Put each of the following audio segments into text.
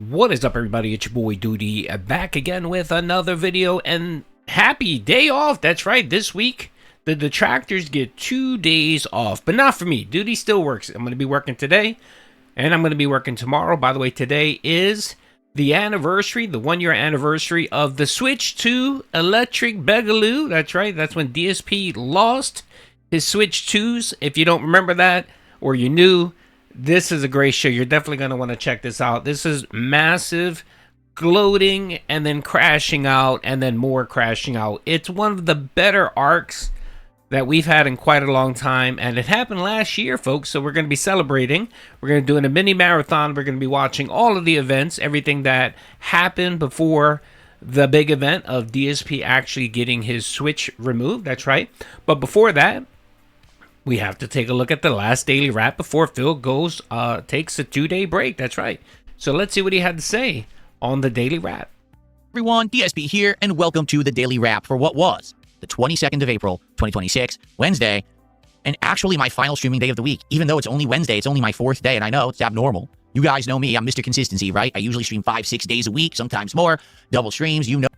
What is up, everybody? It's your boy Doody, back again with another video, and happy day off. That's right, this week the detractors get 2 days off, but not for me. Doody still works. I'm going to be working today, and I'm going to be working tomorrow. By the way, today is the anniversary, the 1 year anniversary of the switch to electric Begaloo. That's right, that's when DSP lost his Switch 2s. If you don't remember that, or you knew, this is a great show. You're definitely going to want to check this out. This is massive, gloating, and then crashing out, and then more crashing out. It's one of the better arcs that we've had in quite a long time, and it happened last year, folks, so we're going to be celebrating. We're going to do a mini marathon. We're going to be watching all of the events, everything that happened before the big event of DSP actually getting his Switch removed. That's right. But before that, we have to take a look at the last daily wrap before Phil takes a 2-day break. That's right. So let's see what he had to say on the daily wrap. Everyone, DSP here, and welcome to the daily wrap for what was the 22nd of April, 2026, Wednesday, and actually my final streaming day of the week. Even though it's only Wednesday, it's only my 4th day, and I know it's abnormal. You guys know me. I'm Mr. Consistency, right? I usually stream 5-6 days a week, sometimes more, double streams, you know.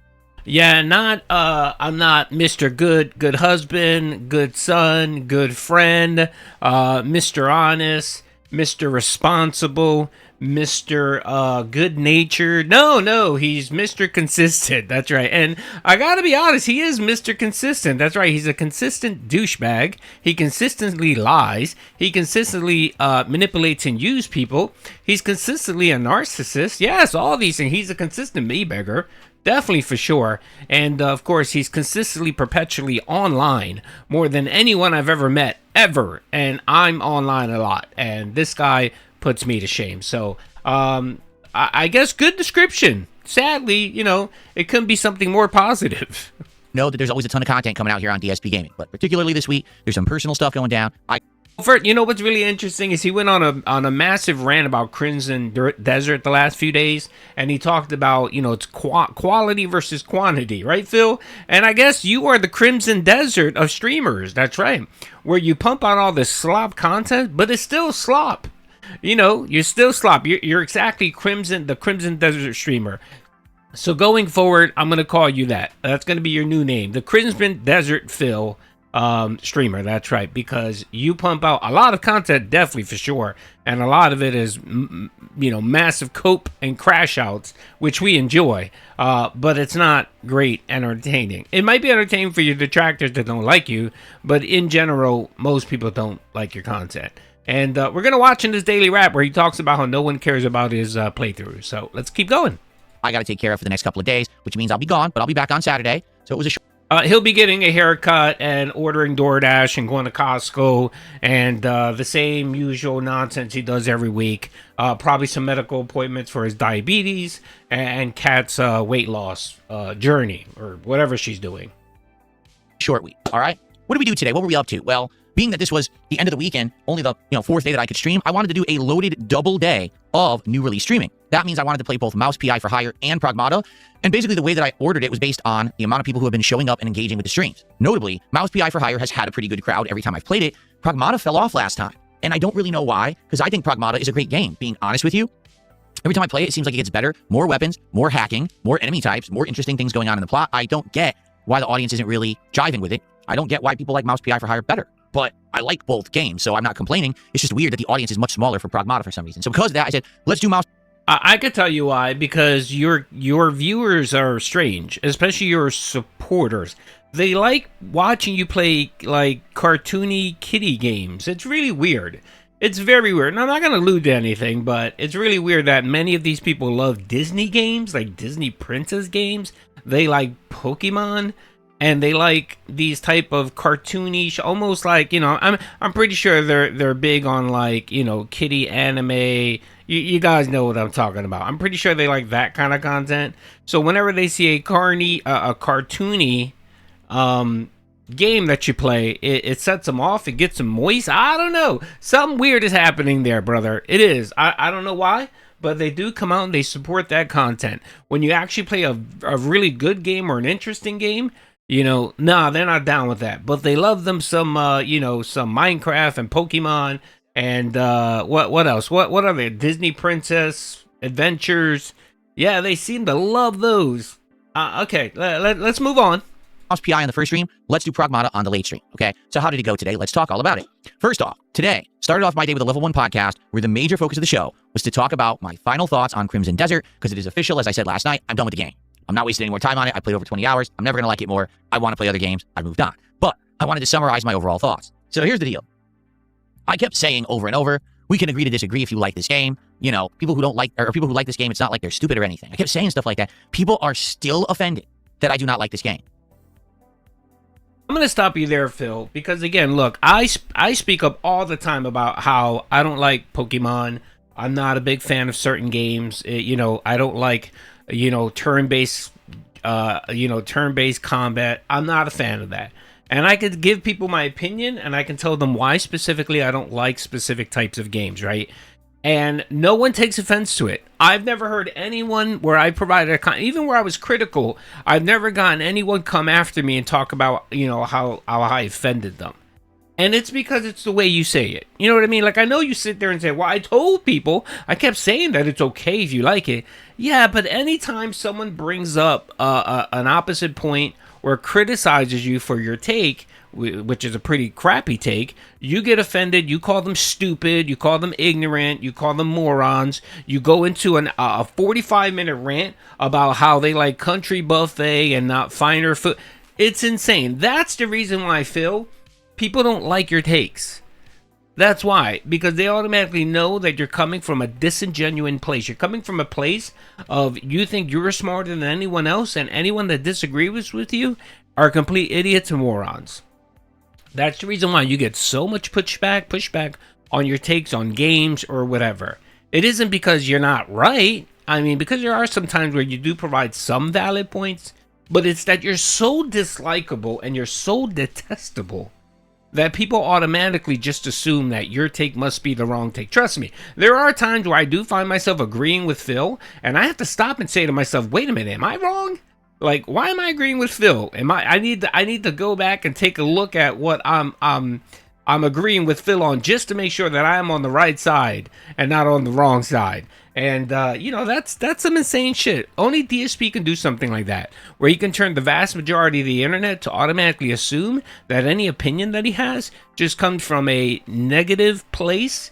Yeah, I'm not Mr. Good husband, good son, good friend, Mr. Honest, Mr. Responsible, Mr. Good Natured. No, he's Mr. Consistent. That's right. And I gotta be honest, he is Mr. Consistent. That's right. He's a consistent douchebag. He consistently lies. He consistently manipulates and uses people. He's consistently a narcissist. Yes, all these things. He's a consistent me-beggar. Definitely, for sure. And, of course, he's consistently, perpetually online more than anyone I've ever met, ever. And I'm online a lot. And this guy puts me to shame. So, I guess good description. Sadly, it couldn't be something more positive. Know that there's always a ton of content coming out here on DSP Gaming. But particularly this week, there's some personal stuff going down. First, what's really interesting is he went on a massive rant about Crimson Desert the last few days, and he talked about, it's quality versus quantity, right, Phil? And I guess you are the Crimson Desert of streamers. That's right, where you pump out all this slop content, but it's still slop. You're still slop. You're exactly the Crimson Desert streamer. So going forward, I'm gonna call you that. That's gonna be your new name, the Crimson Desert Phil. Streamer. That's right, because you pump out a lot of content, definitely, for sure, and a lot of it is massive cope and crash outs, which we enjoy, but it's not great entertaining. It might be entertaining for your detractors that don't like you, but in general, most people don't like your content. And we're gonna watch in this daily wrap where he talks about how no one cares about his playthrough. So let's keep going. I got to take care of for the next couple of days, which means I'll be gone, but I'll be back on Saturday. So it was a he'll be getting a haircut and ordering DoorDash and going to Costco and the same usual nonsense he does every week. Probably some medical appointments for his diabetes and Kat's weight loss journey, or whatever she's doing. Short week, all right? What did we do today? What were we up to? Well, being that this was the end of the weekend, only the 4th day that I could stream, I wanted to do a loaded double day of new release streaming. That means I wanted to play both Mouse PI for Hire and Pragmata, and basically the way that I ordered it was based on the amount of people who have been showing up and engaging with the streams. Notably, Mouse PI for Hire has had a pretty good crowd every time I've played it. Pragmata fell off last time, and I don't really know why, because I think Pragmata is a great game, being honest with you. Every time I play it, it seems like it gets better, more weapons, more hacking, more enemy types, more interesting things going on in the plot. I don't get why the audience isn't really jiving with it. I don't get why people like Mouse PI for Hire better. But I like both games, so I'm not complaining. It's just weird that the audience is much smaller for Pragmata for some reason. So because of that, I said, let's do Mouse. I could tell you why, because your viewers are strange, especially your supporters. They like watching you play, like, cartoony kiddie games. It's really weird. It's very weird. And I'm not going to allude to anything, but it's really weird that many of these people love Disney games, like Disney princess games. They like Pokemon. And they like these type of cartoony, almost like, I'm pretty sure they're big on, like, kiddie anime. You guys know what I'm talking about. I'm pretty sure they like that kind of content. So whenever they see a cartoony game that you play, it sets them off. It gets them moist. I don't know. Something weird is happening there, brother. It is. I don't know why. But they do come out and they support that content. When you actually play a really good game or an interesting game, nah, they're not down with that. But they love them some Minecraft and Pokemon and what else? What are they? Disney princess adventures. Yeah, they seem to love those. Okay, let's move on. Mouse PI on the first stream. Let's do Pragmata on the late stream. Okay, so how did it go today? Let's talk all about it. First off, today started off my day with a level 1 podcast where the major focus of the show was to talk about my final thoughts on Crimson Desert, because it is official. As I said last night, I'm done with the game. I'm not wasting any more time on it. I played over 20 hours. I'm never going to like it more. I want to play other games. I moved on. But I wanted to summarize my overall thoughts. So here's the deal. I kept saying over and over, we can agree to disagree if you like this game. You know, people who don't like, or people who like this game, it's not like they're stupid or anything. I kept saying stuff like that. People are still offended that I do not like this game. I'm going to stop you there, Phil, because again, look, I speak up all the time about how I don't like Pokemon. I'm not a big fan of certain games. You know, I don't like, you know, turn-based combat. I'm not a fan of that. And I could give people my opinion, and I can tell them why specifically I don't like specific types of games, right? And no one takes offense to it. I've never heard anyone where I provided even where I was critical, I've never gotten anyone come after me and talk about, you know, how I offended them. And it's because it's the way you say it. You know what I mean? Like, I know you sit there and say, well, I told people, I kept saying that it's okay if you like it. Yeah, but anytime someone brings up an opposite point or criticizes you for your take, which is a pretty crappy take, you get offended, you call them stupid, you call them ignorant, you call them morons, you go into a 45-minute rant about how they like country buffet and not finer food. It's insane. That's the reason why, Phil, people don't like your takes. That's why, because they automatically know that you're coming from a disingenuous place. You're coming from a place of you think you're smarter than anyone else, and anyone that disagrees with you are complete idiots and morons. That's the reason why you get so much pushback on your takes on games or whatever. It isn't because you're not right. I mean, because there are some times where you do provide some valid points, but it's that you're so dislikable and you're so detestable that people automatically just assume that your take must be the wrong take. Trust me, there are times where I do find myself agreeing with Phil, and I have to stop and say to myself, wait a minute, am I wrong? Like, why am I agreeing with Phil? I need to go back and take a look at what I'm agreeing with Phil on, just to make sure that I am on the right side and not on the wrong side. And you know, that's some insane shit. Only DSP can do something like that, where he can turn the vast majority of the internet to automatically assume that any opinion that he has just comes from a negative place.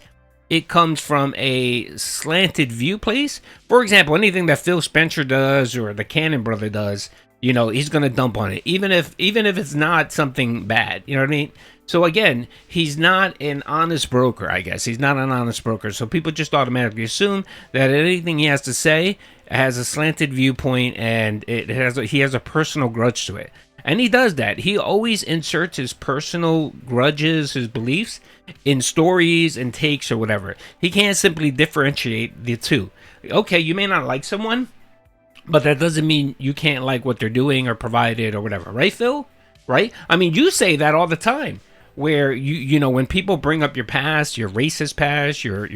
It comes from a slanted view place. For example, anything that Phil Spencer does or the Cannon brother does, you know, he's gonna dump on it, even if it's not something bad. You know what I mean? So again, he's not an honest broker, I guess. He's not an honest broker. So people just automatically assume that anything he has to say has a slanted viewpoint, and he has a personal grudge to it. And he does that. He always inserts his personal grudges, his beliefs, in stories and takes or whatever. He can't simply differentiate the two. Okay, you may not like someone, but that doesn't mean you can't like what they're doing or provided or whatever. Right, Phil? Right? I mean, you say that all the time. Where you know, when people bring up your past, your racist past, your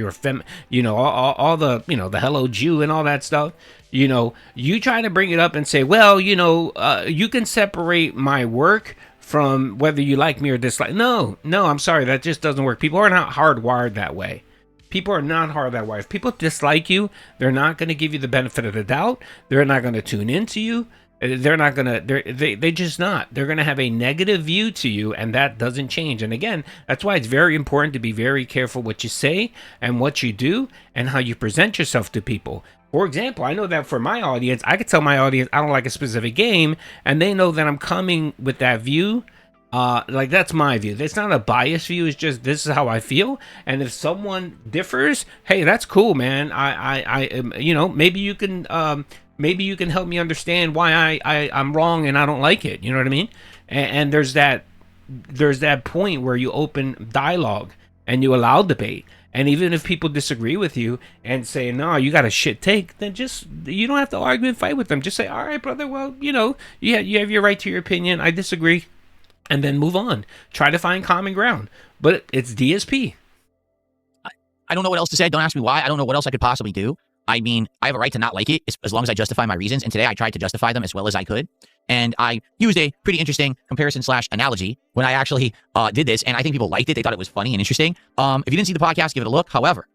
you know, all the, you know, the hello Jew and all that stuff, you know, you try to bring it up and say, well, you know, you can separate my work from whether you like me or dislike. No, I'm sorry, that just doesn't work. People are not hardwired that way. People are not hard that way. If people dislike you, they're not going to give you the benefit of the doubt. They're not going to tune into you. They're not gonna. They just not. They're gonna have a negative view to you, and that doesn't change. And again, that's why it's very important to be very careful what you say and what you do and how you present yourself to people. For example, I know that for my audience, I could tell my audience I don't like a specific game, and they know that I'm coming with that view. Like, that's my view. It's not a biased view. It's just, this is how I feel. And if someone differs, hey, that's cool, man. I you know, maybe you can. Maybe you can help me understand why I'm wrong and I don't like it. You know what I mean? And there's that point where you open dialogue and you allow debate. And even if people disagree with you and say, no, you got a shit take, then you don't have to argue and fight with them. Just say, all right, brother, well, you know, you have your right to your opinion. I disagree. And then move on. Try to find common ground. But it's DSP. I don't know what else to say. Don't ask me why. I don't know what else I could possibly do. I mean, I have a right to not like it as long as I justify my reasons. And today I tried to justify them as well as I could. And I used a pretty interesting comparison/analogy when I actually did this. And I think people liked it. They thought it was funny and interesting. If you didn't see the podcast, give it a look. However,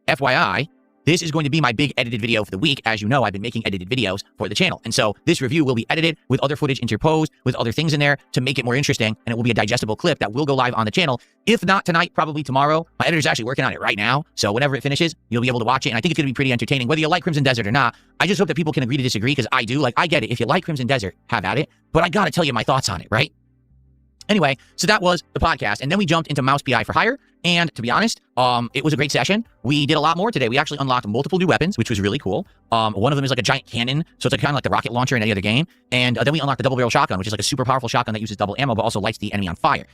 FYI, this is going to be my big edited video for the week. As you know, I've been making edited videos for the channel. And so this review will be edited with other footage interposed, with other things in there to make it more interesting. And it will be a digestible clip that will go live on the channel. If not tonight, probably tomorrow. My editor's actually working on it right now. So whenever it finishes, you'll be able to watch it. And I think it's going to be pretty entertaining, whether you like Crimson Desert or not. I just hope that people can agree to disagree, because I do. Like, I get it. If you like Crimson Desert, have at it. But I got to tell you my thoughts on it, right? Anyway, so that was the podcast. And then we jumped into Mouse PI for Hire. And to be honest, it was a great session. We did a lot more today. We actually unlocked multiple new weapons, which was really cool. One of them is like a giant cannon, so it's like kind of like the rocket launcher in any other game. And then we unlocked the double barrel shotgun, which is like a super powerful shotgun that uses double ammo, but also lights the enemy on fire.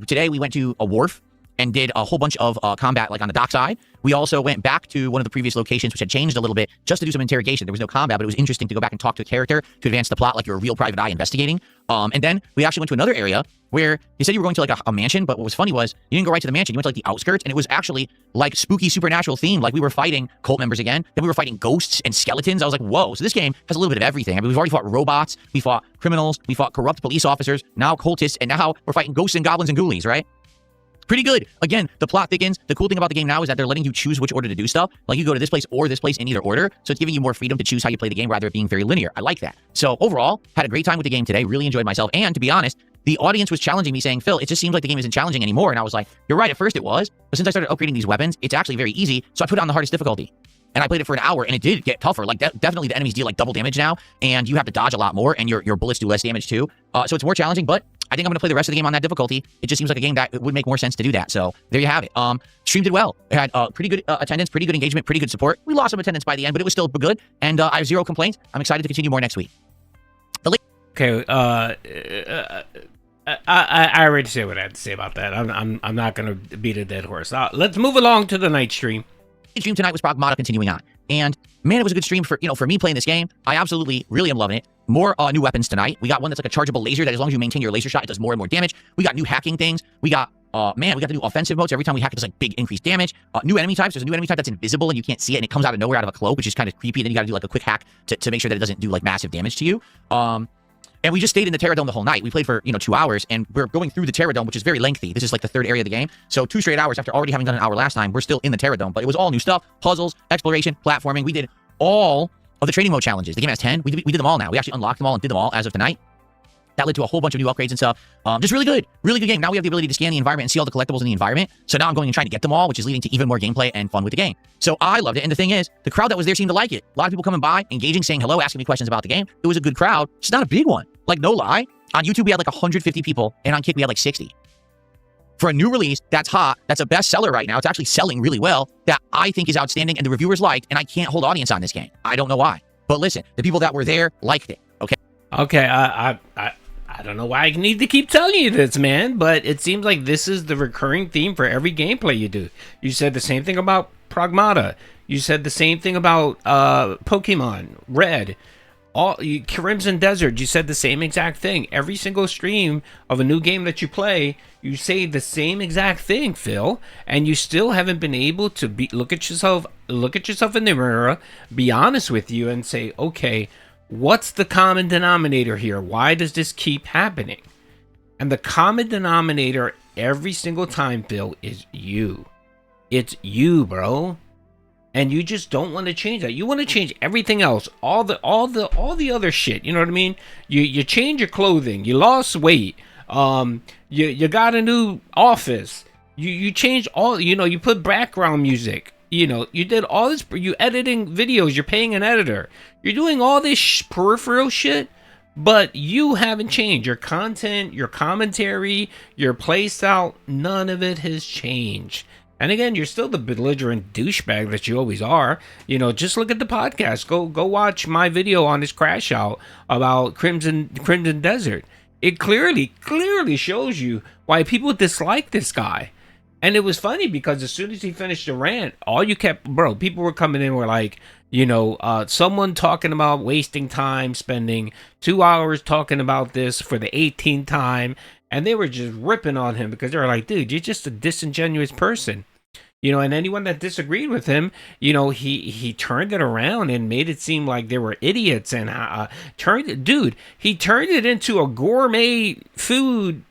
Today we went to a wharf and did a whole bunch of combat like on the dockside. We also went back to one of the previous locations, which had changed a little bit, just to do some interrogation. There was no combat, but it was interesting to go back and talk to a character to advance the plot like you're a real private eye investigating. And then we actually went to another area where you said you were going to like a mansion, but what was funny was you didn't go right to the mansion. You went to like the outskirts, and it was actually like spooky supernatural theme. Like we were fighting cult members again. Then we were fighting ghosts and skeletons. I was like, whoa. So this game has a little bit of everything. I mean, we've already fought robots. We fought criminals. We fought corrupt police officers. Now cultists. And now we're fighting ghosts and goblins and ghoulies, right? Pretty good. Again, the plot thickens. The cool thing about the game now is that they're letting you choose which order to do stuff. Like you go to this place or this place in either order. So it's giving you more freedom to choose how you play the game rather than being very linear. I like that. So overall, had a great time with the game today. Really enjoyed myself. And to be honest, the audience was challenging me saying, Phil, it just seems like the game isn't challenging anymore. And I was like, you're right. At first it was. But since I started upgrading these weapons, it's actually very easy. So I put it on the hardest difficulty. And I played it for an hour, and it did get tougher. Like, definitely the enemies deal, like, double damage now, and you have to dodge a lot more, and your bullets do less damage, too. So it's more challenging, but I think I'm going to play the rest of the game on that difficulty. It just seems like a game that it would make more sense to do that. So there you have it. Stream did well. It had pretty good attendance, pretty good engagement, pretty good support. We lost some attendance by the end, but it was still good, and I have zero complaints. I'm excited to continue more next week. Okay, I already said what I had to say about that. I'm not going to beat a dead horse. Let's move along to the night stream. Stream tonight was Pragmata continuing on, and man, it was a good stream for me playing this game. I absolutely really am loving it. More new weapons tonight. We got one that's like a chargeable laser that as long as you maintain your laser shot, it does more and more damage. We got new hacking things. We got we got the new offensive modes. Every time we hack, it does like big increased damage. New enemy types. There's a new enemy type that's invisible and you can't see it, and it comes out of nowhere out of a cloak, which is kind of creepy. And then you got to do like a quick hack to make sure that it doesn't do like massive damage to you. And we just stayed in the Terror Dome the whole night. We played for, 2 hours, and we're going through the Terror Dome, which is very lengthy. This is like the third area of the game. So 2 straight hours after already having done an hour last time, we're still in the Terror Dome. But it was all new stuff, puzzles, exploration, platforming. We did all of the training mode challenges. The game has 10. We did them all now. We actually unlocked them all and did them all as of tonight. That led to a whole bunch of new upgrades and stuff. Just really good game. Now we have the ability to scan the environment and see all the collectibles in the environment. So now I'm going and trying to get them all, which is leading to even more gameplay and fun with the game. So I loved it. And the thing is, the crowd that was there seemed to like it. A lot of people coming by, engaging, saying hello, asking me questions about the game. It was a good crowd. It's not a big one. Like, no lie. On YouTube, we had like 150 people, and on Kick, we had like 60. For a new release, that's hot. That's a bestseller right now. It's actually selling really well. That I think is outstanding, and the reviewers liked, and I can't hold audience on this game. I don't know why. But listen, the people that were there liked it. Okay, I don't know why I need to keep telling you this, man, but it seems like this is the recurring theme for every gameplay you do. You said the same thing about Pragmata. You said the same thing about Pokemon Red. Crimson Desert, you said the same exact thing. Every single stream of a new game that you play, you say the same exact thing, Phil, and you still haven't been able to look at yourself in the mirror, be honest with you, and say, okay, what's the common denominator here? Why does this keep happening? And the common denominator every single time, Phil, is you. It's you, bro. And you just don't want to change that. You want to change everything else, all the other shit. You know what I mean? You change your clothing. You lost weight. You got a new office. You changed all. You put background music. You did all this. You editing videos. You're paying an editor. You're doing all this peripheral shit, but you haven't changed. Your content, your commentary, your play style, none of it has changed. And again, you're still the belligerent douchebag that you always are. Just look at the podcast. Go watch my video on this crash out about Crimson Desert. It clearly shows you why people dislike this guy. And it was funny because as soon as he finished the rant, people were coming in and were like, someone talking about wasting time, spending 2 hours talking about this for the 18th time. And they were just ripping on him because they were like, dude, you're just a disingenuous person. And anyone that disagreed with him, he turned it around and made it seem like they were idiots and he turned it into a gourmet food,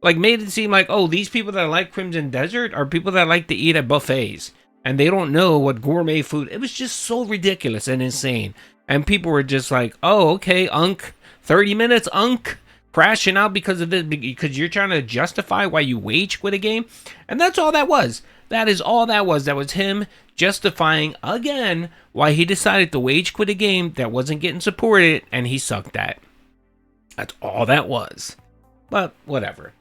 like made it seem like, oh, these people that like Crimson Desert are people that like to eat at buffets. and they don't know what gourmet food. It was just so ridiculous and insane. And people were just like, "Oh, okay, Unk, 30 minutes, Unk, crashing out because of this, because you're trying to justify why you wage quit a game." And that's all that was. That is all that was. That was him justifying again why he decided to wage quit a game that wasn't getting supported, and he sucked at. That's all that was. But whatever.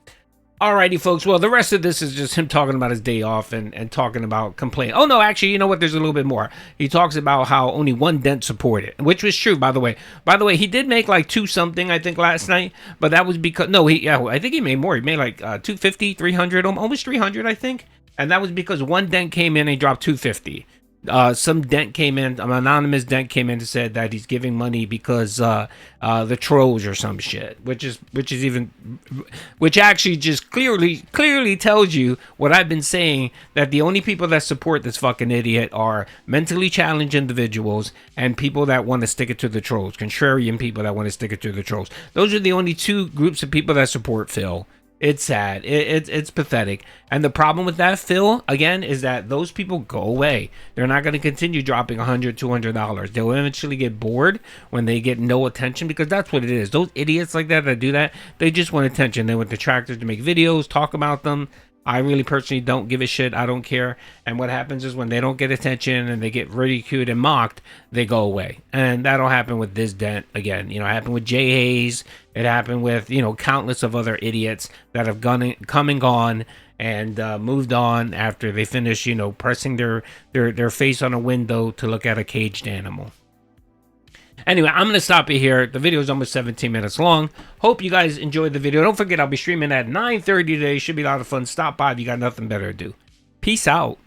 Alrighty, folks. Well, the rest of this is just him talking about his day off and talking about complaining. Oh, no, actually, you know what? There's a little bit more. He talks about how only one dent supported, which was true, by the way. By the way, he did make like 2 something, I think, last night. But that was because, no, I think he made more. He made like 250, 300, almost 300, I think. And that was because one dent came in and he dropped 250. Some dent came in, an anonymous dent came in and said that he's giving money because the trolls or some shit, which actually just clearly tells you what I've been saying, that the only people that support this fucking idiot are mentally challenged individuals and people that want to stick it to the trolls, contrarian people that want to stick it to the trolls. Those are the only 2 groups of people that support Phil. It's sad. It's pathetic. And the problem with that, Phil, again, is that those people go away. They're not going to continue dropping $100, $200. They'll eventually get bored when they get no attention, because that's what it is. Those idiots like that do that, they just want attention. They want detractors to make videos, talk about them. I really personally don't give a shit. I don't care. And what happens is when they don't get attention and they get ridiculed and mocked, they go away. And that'll happen with this dent again. You know, it happened with Jay Hayes. It happened with, you know, countless of other idiots that have come and gone and moved on after they finish, you know, pressing their face on a window to look at a caged animal. Anyway, I'm going to stop it here. The video is almost 17 minutes long. Hope you guys enjoyed the video. Don't forget, I'll be streaming at 9:30 today. Should be a lot of fun. Stop by if you got nothing better to do. Peace out.